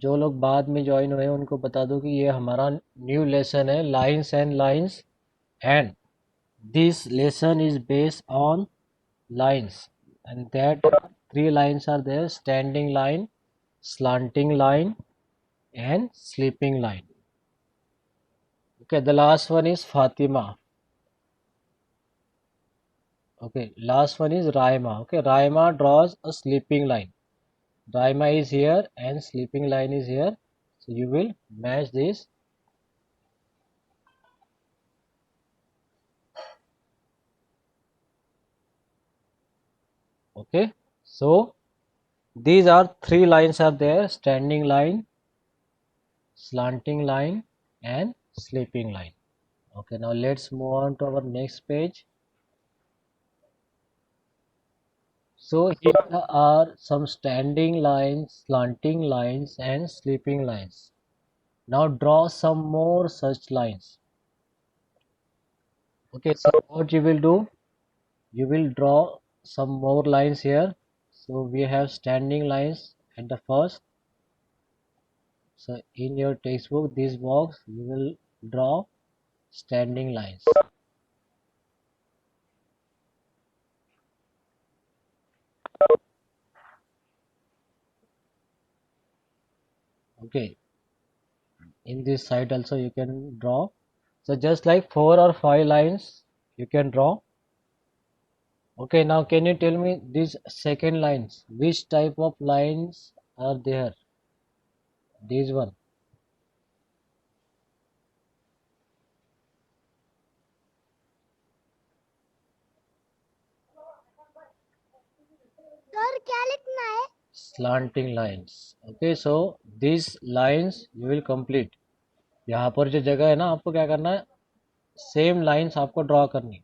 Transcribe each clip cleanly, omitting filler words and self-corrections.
जो लोग बाद में ज्वाइन हुए उनको बता दो कि ये हमारा न्यू लेसन है, lines and lines, and this lesson is based on lines, and that 3 lines are there: standing line, slanting line and sleeping line. Okay, the last one is Fatima. Okay, last one is Raima. Okay, Raima draws a sleeping line. Raima is here and sleeping line is here, so you will match this. Okay, so these are 3 lines are there: standing line, slanting line and sleeping line. Okay, now let's move on to our next page. So here are some standing lines, slanting lines and sleeping lines. Now draw some more such lines. Okay, so what you will do, you will draw some more lines here. So we have standing lines at the first. So in your textbook, this box, you will draw standing lines. Okay, in this side also you can draw. So just like 4 or 5 lines you can draw. Okay, now can you tell me these second lines, which type of lines are there? This one. Sir क्या लिखना है? Slanting lines. Okay, so these lines you will complete. यहाँ पर जो जगह है ना, आपको क्या करना है, सेम लाइंस आपको ड्रॉ करनी.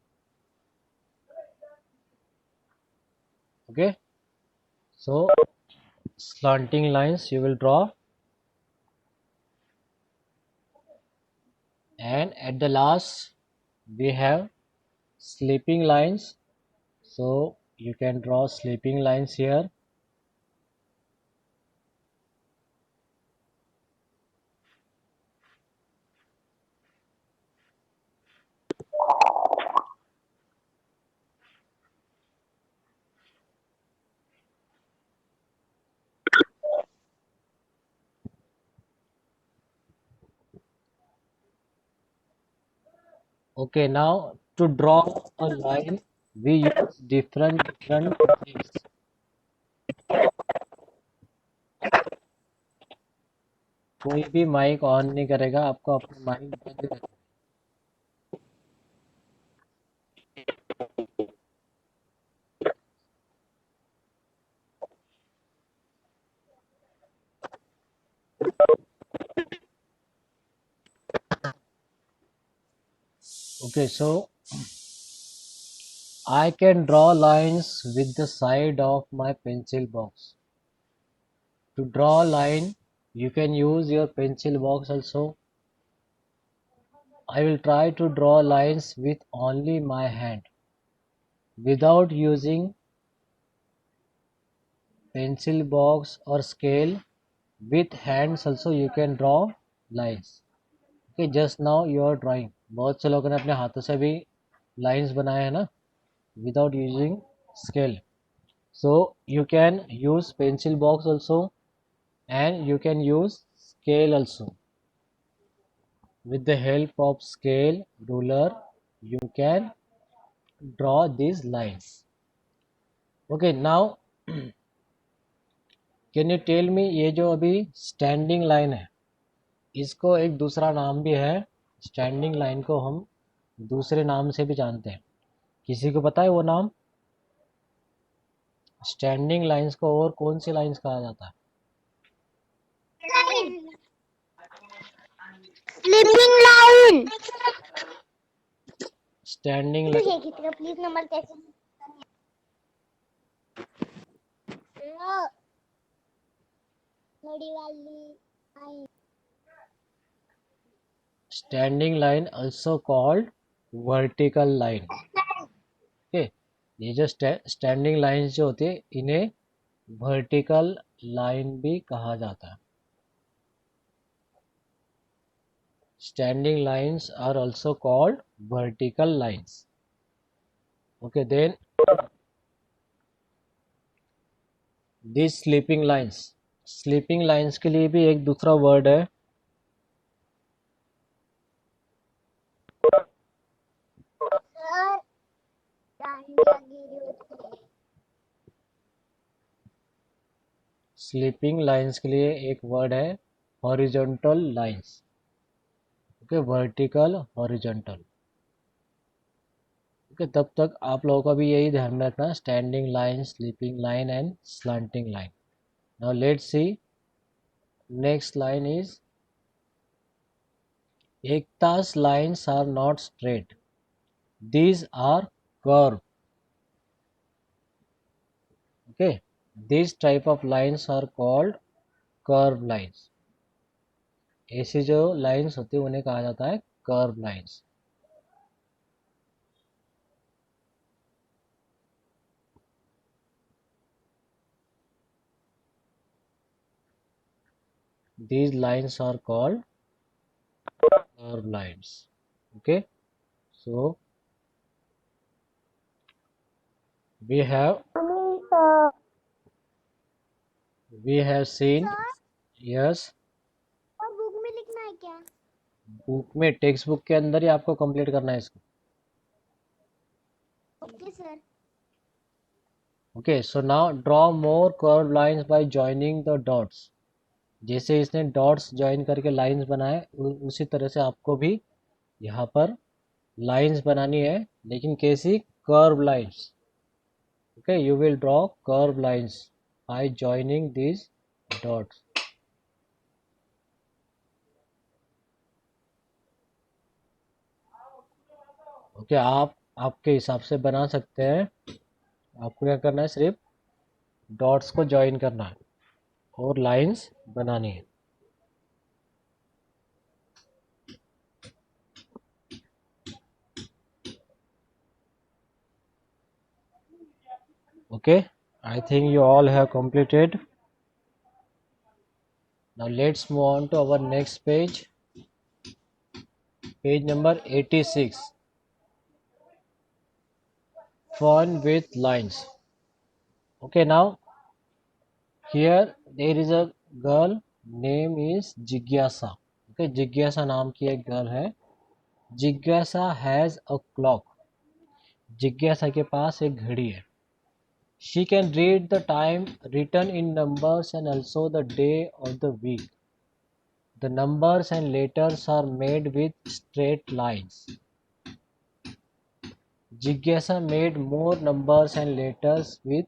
Okay, so slanting lines you will draw, and at the last we have sleeping lines. So you can draw sleeping lines here. Okay, now to draw a line we use different things. कोई भी mic on नहीं करेगा, आपको अपना mic बंद करना. Okay, so I can draw lines with the side of my pencil box. To draw a line, you can use your pencil box also. I will try to draw lines with only my hand. Without using pencil box or scale, with hands also you can draw lines. Okay, just now you are drawing. बहुत से लोगों ने अपने हाथों से भी lines बनाए हैं ना, without using scale. So you can use pencil box also, and you can use scale also. With the help of scale, ruler, you can draw these lines. Okay, now can you tell me, ये जो अभी standing line है, इसको एक दूसरा नाम भी है. स्टैंडिंग लाइन को हम दूसरे नाम से भी जानते हैं. किसी को पता है वो नाम? स्टैंडिंग लाइंस को और कौन सी लाइंस कहा जाता है? Sleeping line. Standing line. Please number कैसे? बड़ी वाली line. Standing line also called vertical line. Okay, ये जो स्टैंडिंग लाइंस जो होती है, इन्हें वर्टिकल लाइन भी कहा जाता है. Standing lines are also called vertical lines. Okay, then these sleeping lines. Sleeping lines के लिए भी एक दूसरा वर्ड है. सर डांडिया गिरी होती है. स्लीपिंग लाइंस के लिए एक वर्ड है horizontal lines. Okay, vertical horizontal. Okay, तब तक आप लोगों का भी यही ध्यान रखना, standing line, sleeping line and slanting line. Now let's see next line is एकता's lines are not straight, these are curved. Okay, these type of lines are called curved lines. ऐसी जो लाइंस होती है उन्हें कहा जाता है curve lines. These lines are called curve lines. Okay, so we have seen. Sir Yes, और book में लिखना है क्या? बुक में टेक्स्ट बुक के अंदर ही आपको कंप्लीट करना है इसको. Okay sir. Okay, so now draw more curved lines by joining the dots. जैसे इसने डॉट्स ज्वाइन करके लाइंस बनाए उसी तरह से आपको भी यहाँ पर लाइंस बनानी है, लेकिन कैसी? Curve lines. Okay, you will draw curve lines bye joining this dots. Okay, आप आपके हिसाब से बना सकते हैं. आपको क्या करना है? सिर्फ डॉट्स को ज्वाइन करना है और लाइंस बनानी है. Okay, I think you all have completed. Now let's move on to our next page. Page number 86. Fun with lines. Okay, now here there is a girl, name is Jigyasa. Okay, Jigyasa नाम की एक girl है. Jigyasa has a clock. जिज्ञासा के पास एक घड़ी है. She can read the time written in numbers and also the day of the week. The numbers and letters are made with straight lines. Jigyasa made more numbers and letters with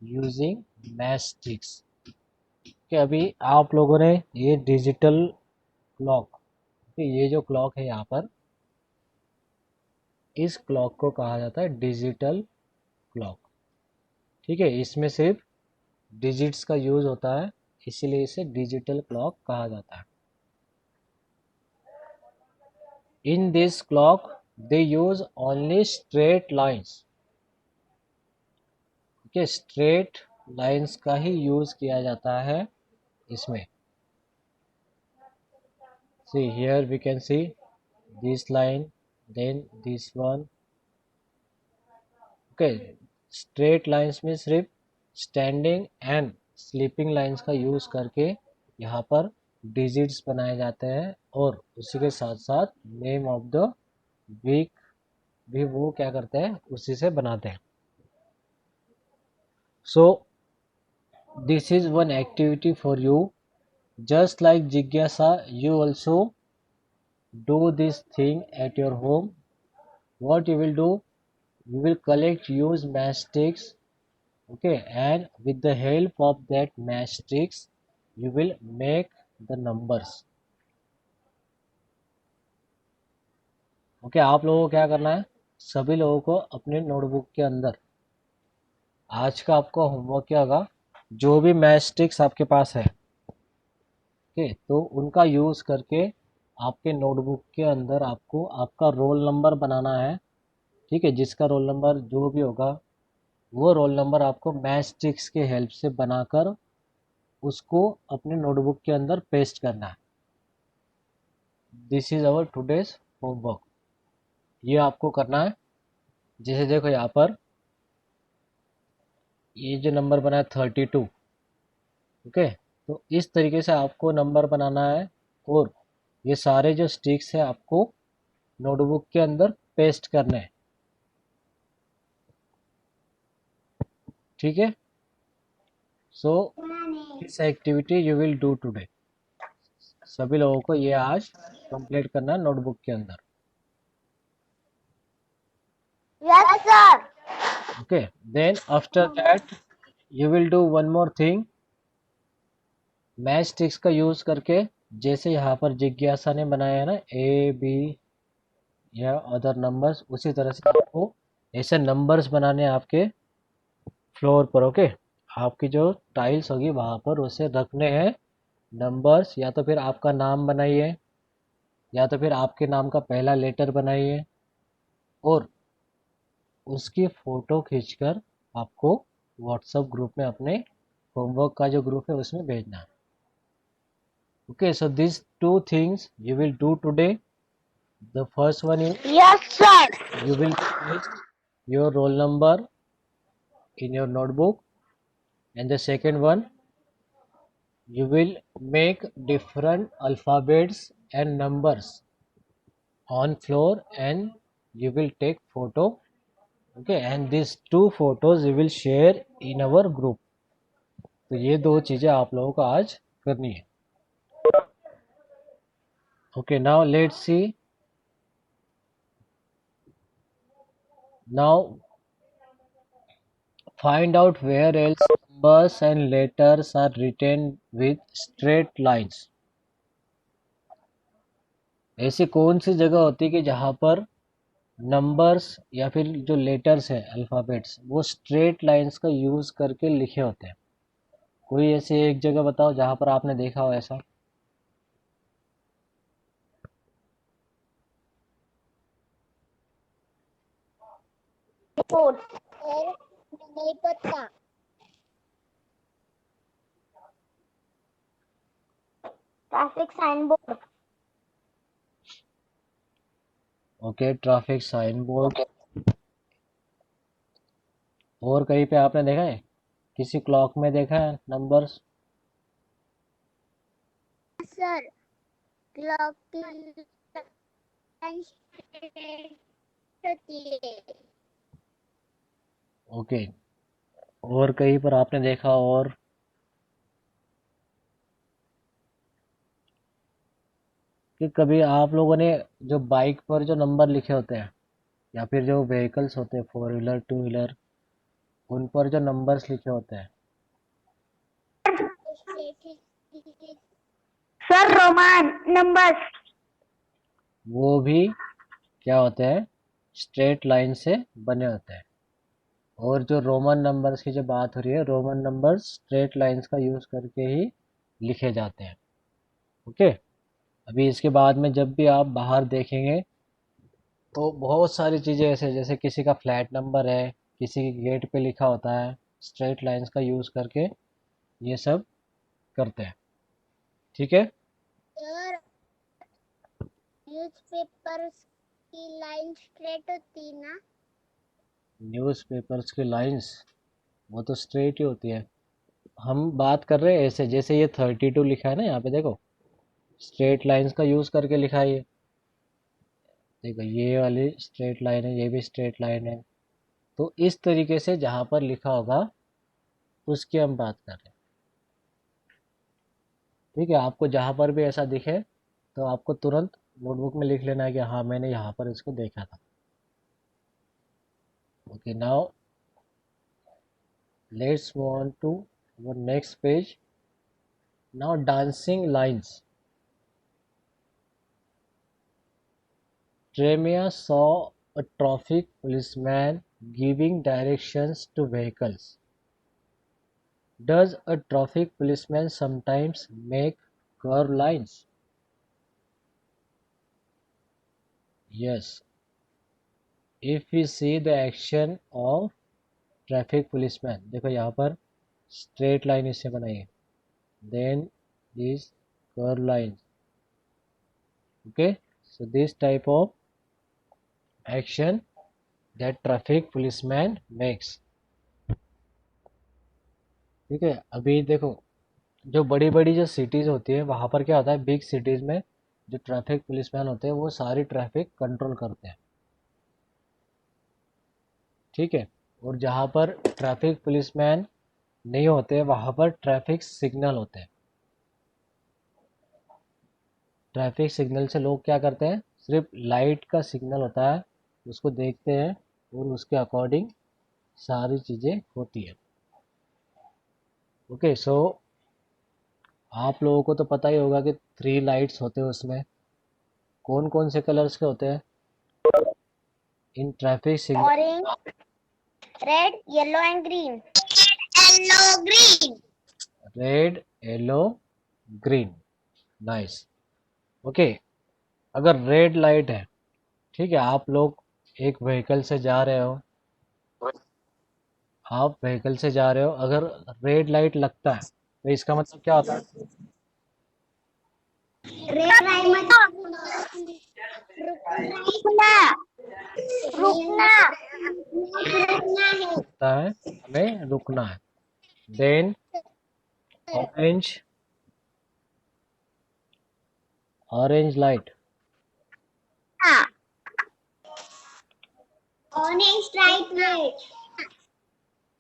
using matchsticks. कि अभी आप लोगों ने ये digital clock, ये जो clock है यहाँ पर, इस क्लॉक को कहा जाता है डिजिटल क्लॉक. ठीक है, इसमें सिर्फ डिजिट्स का यूज होता है, इसीलिए इसे डिजिटल क्लॉक कहा जाता है. In this clock they use only straight lines. Okay, straight lines का ही यूज किया जाता है इसमें. See here we can see this line, then this one. Okay, straight lines में सिर्फ स्टैंडिंग एंड स्लीपिंग लाइंस का यूज करके यहाँ पर डिजिट्स बनाए जाते हैं और उसी के साथ साथ नेम ऑफ द वीक भी वो क्या करते हैं, उसी से बनाते हैं. So this is one activity for you. Just like Jigyasa, you also do this thing at your home. What you will do? You will collect used matchsticks. Okay, and with the help of that matchsticks, you will make the numbers. Okay, आप लोगों को क्या करना है? सभी लोगों को अपने नोटबुक के अंदर आज का आपका होमवर्क क्या होगा? जो भी मैचस्टिक्स आपके पास है, ओके, तो उनका यूज़ करके आपके नोटबुक के अंदर आपको आपका रोल नंबर बनाना है. ठीक है, जिसका रोल नंबर जो भी होगा वो रोल नंबर आपको मैचस्टिक्स के हेल्प से बनाकर उसको अपने नोटबुक के अंदर पेस्ट करना है. This is our today's homework. ये आपको करना है। जैसे देखो यहाँ पर ये जो नंबर बना है 32, ओके। तो इस तरीके से आपको नंबर बनाना है, और ये सारे जो स्टिक्स है आपको नोटबुक के अंदर पेस्ट करने हैं, ठीक है। So this activity you will do today. सभी लोगों को ये आज कंप्लीट करना है नोटबुक के अंदर, yes sir. Okay. Then after that you will do one more thing. Match sticks का यूज करके, जैसे यहाँ पर जिज्ञासा ने बनाया है ना ए बी या अदर नंबर्स, उसी तरह से आपको ऐसे नंबर्स बनाने हैं आपके फ्लोर पर, ओके। आपकी जो टाइल्स होगी वहां पर उसे रखने हैं नंबर्स, या तो फिर आपका नाम बनाइए, या तो फिर आपके नाम का पहला लेटर बनाइए, और उसकी फ़ोटो खींचकर आपको व्हाट्सएप ग्रुप में, अपने होमवर्क का जो ग्रुप है उसमें भेजना है, okay. So this two things you will do today. The first one is yes sir. you will paste your roll number in your notebook, and the second one, you will make different alphabets and numbers on floor, and you will take photo, okay, and these two photos you will share in our group। तो ये दो चीजें आप लोगों को आज करनी है, okay। Now let's see, now find out where else numbers and letters are written with straight lines। ऐसी कौन सी जगह होती है कि जहाँ पर नंबर्स या फिर जो लेटर्स है अल्फ़ाबेट्स वो स्ट्रेट लाइंस का यूज़ करके लिखे होते हैं? कोई ऐसी एक जगह बताओ जहाँ पर आपने देखा हो ऐसा। सर नहीं पता। Traffic sign board. Okay, traffic sign board. और कहीं पे आपने देखा है? किसी क्लॉक में देखा है नंबर्स? सर क्लॉक की लाइन स्ट्रेट होती है। ओके, और कहीं पर आपने देखा? और कि कभी आप लोगों ने जो बाइक पर जो नंबर लिखे होते हैं, या फिर जो व्हीकल्स होते हैं, फोर व्हीलर टू व्हीलर, उन पर जो नंबर्स लिखे होते हैं सर रोमान नंबर। वो भी क्या होते हैं? स्ट्रेट लाइन से बने होते हैं। और जो रोमन नंबर्स की जो बात हो रही है, रोमन नंबर्स स्ट्रेट लाइंस का यूज़ करके ही लिखे जाते हैं, ओके। अभी इसके बाद में जब भी आप बाहर देखेंगे तो बहुत सारी चीज़ें ऐसे, जैसे किसी का फ्लैट नंबर है, किसी के गेट पे लिखा होता है, स्ट्रेट लाइंस का यूज़ करके ये सब करते हैं, ठीक है। सर न्यूज़पेपर की लाइन स्ट्रेट होती ना। न्यूज़पेपर्स की लाइंस वो तो स्ट्रेट ही होती है। हम बात कर रहे हैं ऐसे, जैसे ये 32 लिखा है ना यहाँ पे, देखो स्ट्रेट लाइंस का यूज़ करके लिखा है ये। देखो ये वाली स्ट्रेट लाइन है, ये भी स्ट्रेट लाइन है। तो इस तरीके से जहाँ पर लिखा होगा उसकी हम बात कर रहे हैं, ठीक है। आपको जहाँ पर भी ऐसा दिखे तो आपको तुरंत नोटबुक में लिख लेना है कि हाँ मैंने यहाँ पर इसको देखा था, okay. Now let's move on to our next page. Now dancing lines. Tremia saw a traffic policeman giving directions to vehicles. Does a traffic policeman sometimes make curve lines? Yes. If we see the action of traffic policeman, देखो यहाँ पर straight line इससे बनाई है, then this curve line, Okay, so this type of action that traffic policeman makes. ठीक है, अभी देखो जो बड़ी बड़ी जो सिटीज़ होती है वहाँ पर क्या होता है, बिग सिटीज़ में जो ट्रैफिक पुलिसमैन होते हैं वो सारी ट्रैफिक कंट्रोल करते हैं। ठीक है, और जहाँ पर ट्रैफिक पुलिसमैन नहीं होते वहाँ पर ट्रैफिक सिग्नल होते हैं। ट्रैफिक सिग्नल से लोग क्या करते हैं, सिर्फ लाइट का सिग्नल होता है उसको देखते हैं और उसके अकॉर्डिंग सारी चीज़ें होती है। ओके, सो आप लोगों को तो पता ही होगा कि 3 लाइट्स होते हैं उसमें। कौन कौन से कलर्स के होते हैं in traffic signal? Orange, red, yellow and green. Yellow, green. Red, yellow, green. Nice. Okay, अगर रेड लाइट है, ठीक है, आप लोग एक व्हीकल से जा रहे हो, आप व्हीकल से जा रहे हो, अगर रेड लाइट लगता है तो इसका मतलब क्या होता है? Red रुकना रुकना रुकना है। लगता है हमें रुकना है। देन ऑरेंज, ऑरेंज लाइट, हाँ, orange light weight.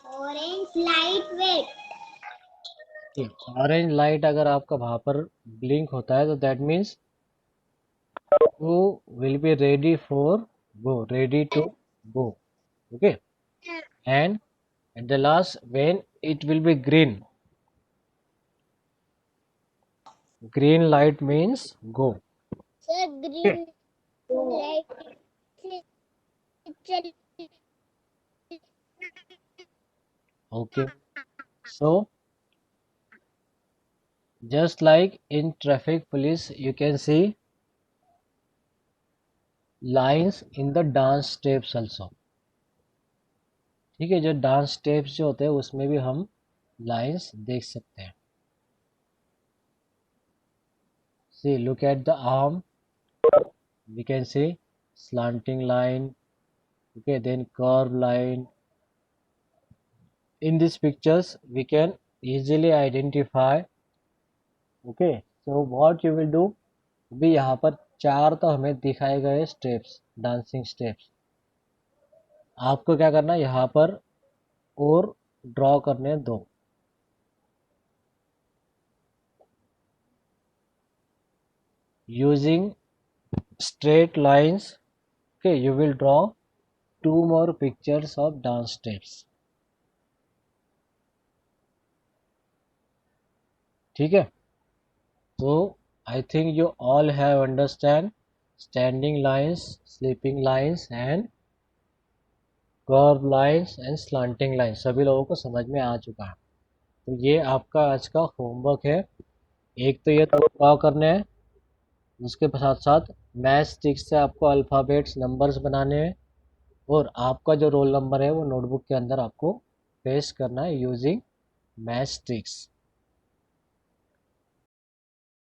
Orange light weight. Orange light अगर आपका वहां पर ब्लिंक होता है तो that means you will be ready for go, ready to go. Okay, and at the last when it will be green, green light means go. Sir, green light चल Okay, so just like in traffic police you can see lines in the dance steps also। ठीक है, जो dance steps जो होते हैं उसमें भी हम लाइंस देख सकते हैं। See, look at the arm, we can see slanting line, okay, then curve line. In these pictures we can easily identify। Okay, so what you will do, अभी यहाँ पर 4 तो हमें दिखाए गए स्टेप्स, डांसिंग स्टेप्स। आपको क्या करना है, यहाँ पर और ड्रॉ करने दो। Using straight lines, okay, you will draw 2 more pictures of dance steps। ठीक है, so I think you all have understand standing lines, sleeping lines and curve lines and slanting lines सभी लोगों को समझ में आ चुका है। तो ये आपका आज का होमवर्क है। एक तो ये तो ड्रॉ करने हैं, उसके साथ साथ मैथ स्टिक्स से आपको अल्फ़ाबेट्स नंबर्स बनाने हैं और आपका जो रोल नंबर है वो नोटबुक के अंदर आपको पेस्ट करना है यूजिंग मैथ स्टिक्स।